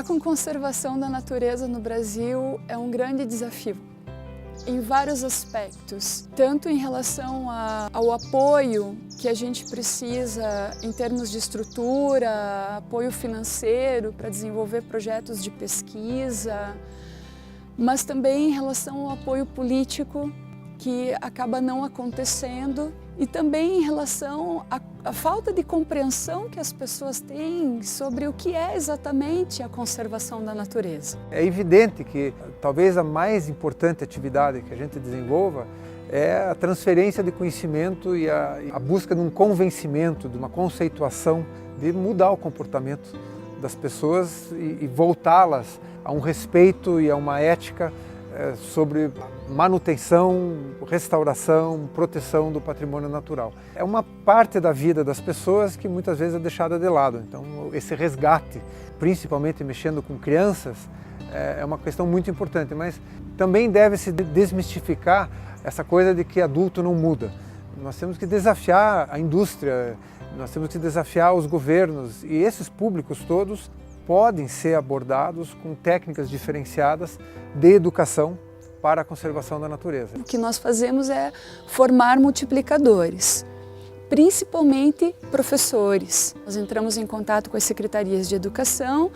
Trabalhar com conservação da natureza no Brasil é um grande desafio, em vários aspectos, tanto em relação ao apoio que a gente precisa em termos de estrutura, apoio financeiro para desenvolver projetos de pesquisa, mas também em relação ao apoio político que acaba não acontecendo e também em relação à falta de compreensão que as pessoas têm sobre o que é exatamente a conservação da natureza. É evidente que talvez a mais importante atividade que a gente desenvolva é a transferência de conhecimento e a busca de um convencimento, de uma conceituação, de mudar o comportamento das pessoas e voltá-las a um respeito e a uma ética sobre manutenção, restauração, proteção do patrimônio natural. É uma parte da vida das pessoas que muitas vezes é deixada de lado. Então, esse resgate, principalmente mexendo com crianças, é uma questão muito importante, mas também deve-se desmistificar essa coisa de que adulto não muda. Nós temos que desafiar a indústria, nós temos que desafiar os governos e esses públicos todos podem ser abordados com técnicas diferenciadas de educação para a conservação da natureza. O que nós fazemos é formar multiplicadores, principalmente professores. Nós entramos em contato com as secretarias de educação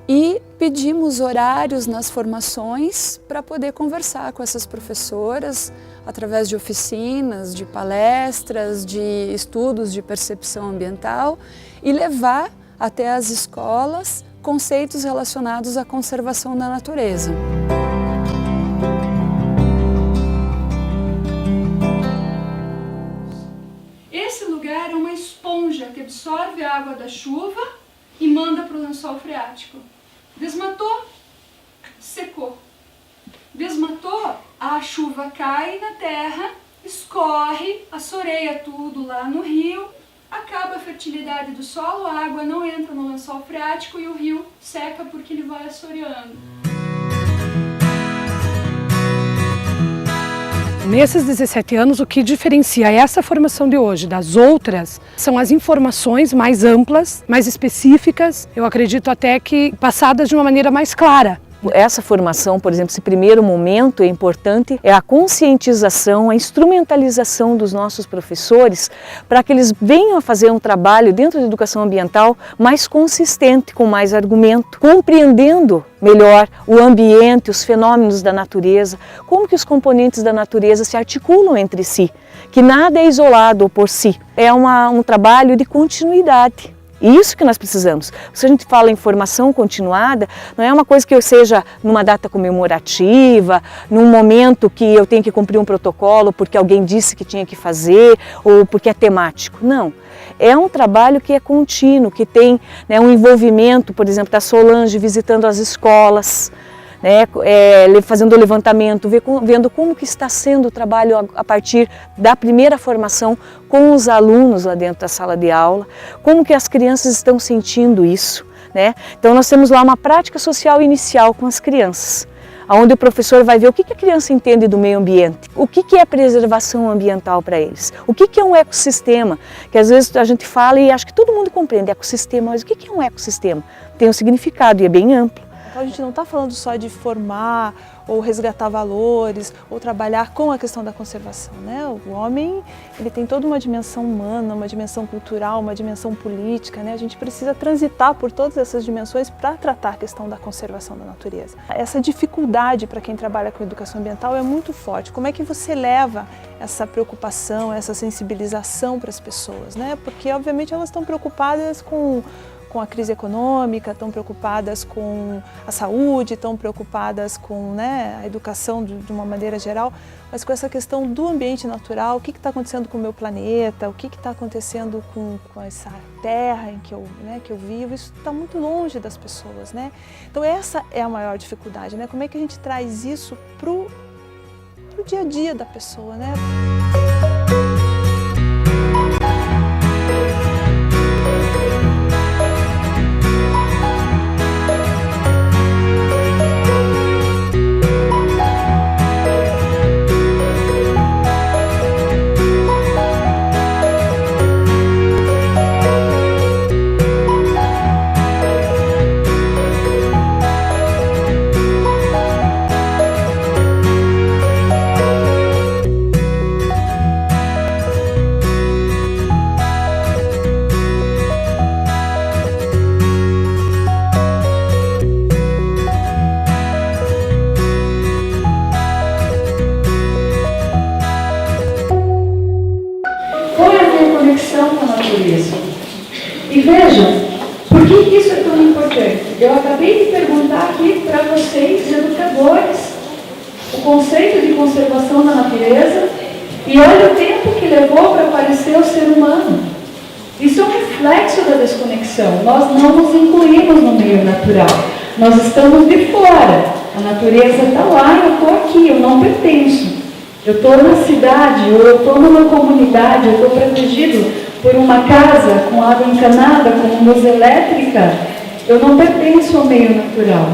e pedimos horários nas formações para poder conversar com essas professoras através de oficinas, de palestras, de estudos de percepção ambiental e levar até as escolas conceitos relacionados à conservação da natureza. Esse lugar é uma esponja que absorve a água da chuva e manda para o lençol freático. Desmatou, secou. Desmatou, a chuva cai na terra, escorre, assoreia tudo lá no rio, acaba a fertilidade do solo, a água não entra no lençol freático e o rio seca porque ele vai assoreando. Nesses 17 anos, o que diferencia essa formação de hoje das outras são as informações mais amplas, mais específicas, eu acredito até que passadas de uma maneira mais clara. Essa formação, por exemplo, esse primeiro momento é importante, é a conscientização, a instrumentalização dos nossos professores para que eles venham a fazer um trabalho dentro da educação ambiental mais consistente, com mais argumento, compreendendo melhor o ambiente, os fenômenos da natureza, como que os componentes da natureza se articulam entre si, que nada é isolado por si, é um trabalho de continuidade. Isso que nós precisamos. Se a gente fala em formação continuada, não é uma coisa que eu seja numa data comemorativa, num momento que eu tenho que cumprir um protocolo porque alguém disse que tinha que fazer ou porque é temático. Não. É um trabalho que é contínuo, que tem, né, um envolvimento, por exemplo, da Solange visitando as escolas, né, fazendo o levantamento, vendo como que está sendo o trabalho a partir da primeira formação com os alunos lá dentro da sala de aula, como que as crianças estão sentindo isso, né? Então nós temos lá uma prática social inicial com as crianças, onde o professor vai ver o que a criança entende do meio ambiente, o que é preservação ambiental para eles, o que é um ecossistema, que às vezes a gente fala e acho que todo mundo compreende ecossistema, mas o que é um ecossistema? Tem um significado e é bem amplo. Então a gente não está falando só de formar ou resgatar valores ou trabalhar com a questão da conservação, né? O homem, ele tem toda uma dimensão humana, uma dimensão cultural, uma dimensão política, né? A gente precisa transitar por todas essas dimensões para tratar a questão da conservação da natureza. Essa dificuldade para quem trabalha com educação ambiental é muito forte. Como é que você leva essa preocupação, essa sensibilização para as pessoas, né? Porque obviamente elas estão preocupadas com a crise econômica, estão preocupadas com a saúde, estão preocupadas com, né, a educação de uma maneira geral, mas com essa questão do ambiente natural, o que está acontecendo com o meu planeta, o que está acontecendo com essa terra em que eu vivo, isso está muito longe das pessoas, né? Então essa é a maior dificuldade, né? Como é que a gente traz isso pro dia a dia da pessoa, né? E vejam, por que isso é tão importante? Eu acabei de perguntar aqui para vocês, educadores, o conceito de conservação da natureza, e olha o tempo que levou para aparecer o ser humano. Isso é um reflexo da desconexão. Nós não nos incluímos no meio natural. Nós estamos de fora. A natureza está lá e eu estou aqui, eu não pertenço. Eu estou na cidade, ou eu estou numa comunidade, eu estou protegido por uma casa com água encanada, com luz elétrica. Eu não pertenço ao meio natural.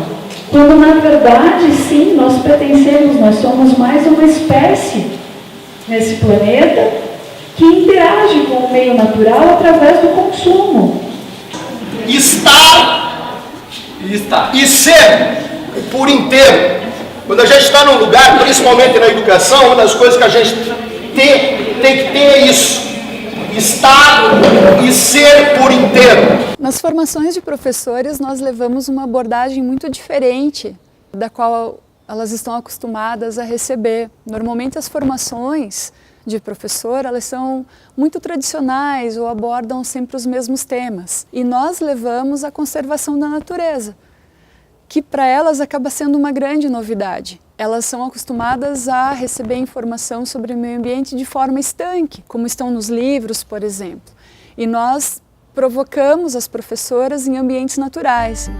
Quando, na verdade, sim, nós pertencemos, nós somos mais uma espécie nesse planeta que interage com o meio natural através do consumo. Estar e ser por inteiro. Quando a gente está num lugar, principalmente na educação, uma das coisas que a gente tem que ter é isso. Estar e ser por inteiro. Nas formações de professores, nós levamos uma abordagem muito diferente da qual elas estão acostumadas a receber. Normalmente as formações de professor, elas são muito tradicionais ou abordam sempre os mesmos temas. E nós levamos a conservação da natureza, que para elas acaba sendo uma grande novidade. Elas são acostumadas a receber informação sobre o meio ambiente de forma estanque, como estão nos livros, por exemplo. E nós provocamos as professoras em ambientes naturais.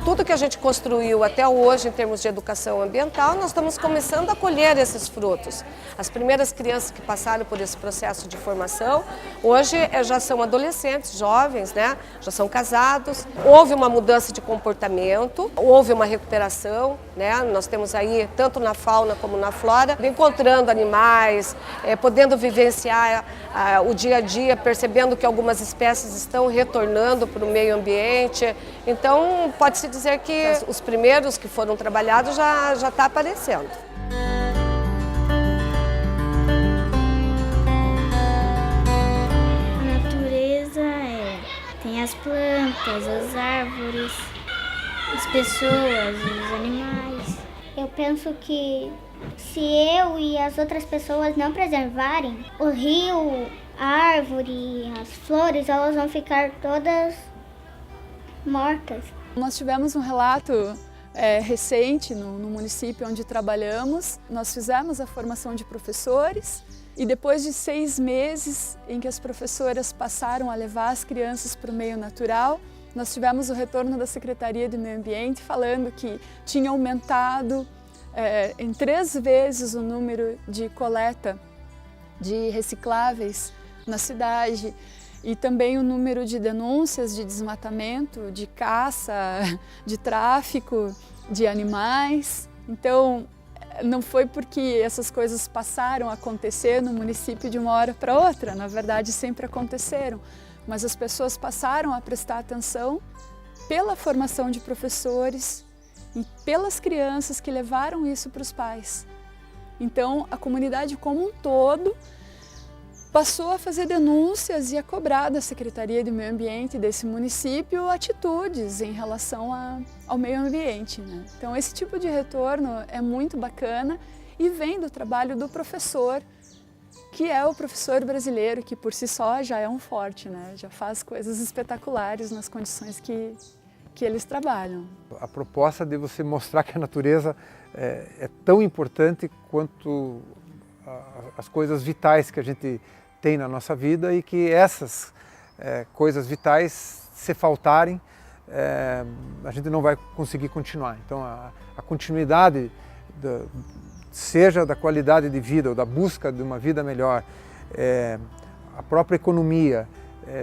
Tudo que a gente construiu até hoje em termos de educação ambiental, nós estamos começando a colher esses frutos. As primeiras crianças que passaram por esse processo de formação, hoje já são adolescentes, jovens, né? Já são casados. Houve uma mudança de comportamento, houve uma recuperação, né? Nós temos aí, tanto na fauna como na flora, encontrando animais, podendo vivenciar o dia a dia, percebendo que algumas espécies estão retornando para o meio ambiente. Então, pode-se dizer que os primeiros que foram trabalhados já está aparecendo. A natureza tem as plantas, as árvores, as pessoas, os animais. Eu penso que se eu e as outras pessoas não preservarem, o rio, a árvore, as flores, elas vão ficar todas mortas. Nós tivemos um relato recente no município onde trabalhamos. Nós fizemos a formação de professores e depois de 6 meses em que as professoras passaram a levar as crianças para o meio natural, nós tivemos o retorno da Secretaria de Meio Ambiente falando que tinha aumentado em 3 vezes o número de coleta de recicláveis na cidade. E também o número de denúncias de desmatamento, de caça, de tráfico de animais. Então, não foi porque essas coisas passaram a acontecer no município de uma hora para outra, na verdade sempre aconteceram, mas as pessoas passaram a prestar atenção pela formação de professores e pelas crianças que levaram isso para os pais. Então, a comunidade como um todo passou a fazer denúncias e a cobrar da Secretaria de Meio Ambiente desse município atitudes em relação ao meio ambiente, né? Então esse tipo de retorno é muito bacana e vem do trabalho do professor, que é o professor brasileiro, que por si só já é um forte, né? Já faz coisas espetaculares nas condições que eles trabalham. A proposta de você mostrar que a natureza é tão importante quanto as coisas vitais que a gente tem na nossa vida e que essas coisas vitais, se faltarem, a gente não vai conseguir continuar. Então a continuidade, seja da qualidade de vida ou da busca de uma vida melhor, a própria economia,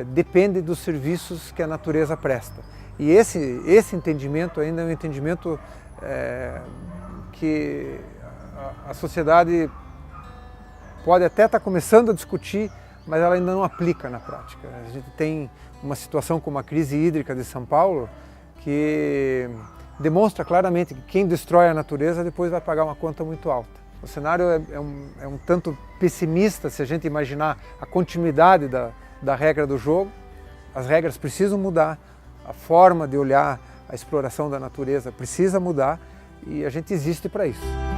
depende dos serviços que a natureza presta. E esse entendimento ainda é um entendimento que a sociedade pode até estar começando a discutir, mas ela ainda não aplica na prática. A gente tem uma situação como a crise hídrica de São Paulo, que demonstra claramente que quem destrói a natureza depois vai pagar uma conta muito alta. O cenário é um tanto pessimista se a gente imaginar a continuidade da regra do jogo. As regras precisam mudar, a forma de olhar a exploração da natureza precisa mudar e a gente existe para isso.